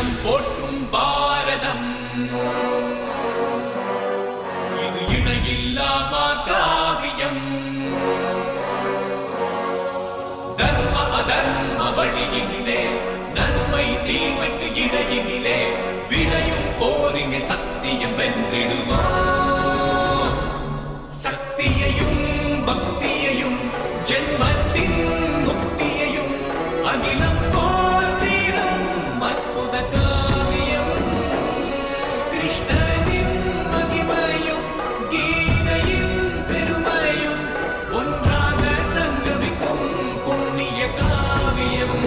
தர்மம் போற்றும் பாரதம் இது இணையில்லாமா காவியம் தர்ம அதர்ம வழியினிலே நன்மை தீமைக்கு இடையினிலே விளையும் போரினில் சத்தியம் வென்றிடுமா சக்தியையும் பக்தியையும் ஜென்மத்தின் முக்தியையும் அகிலம் போற்றிடும் அற்புத காவியம் கிருஷ்ணனின் மகிமையும் கீதையின் பெருமையும் ஒன்றாக சங்கமிக்கும் புண்ணிய காவியம்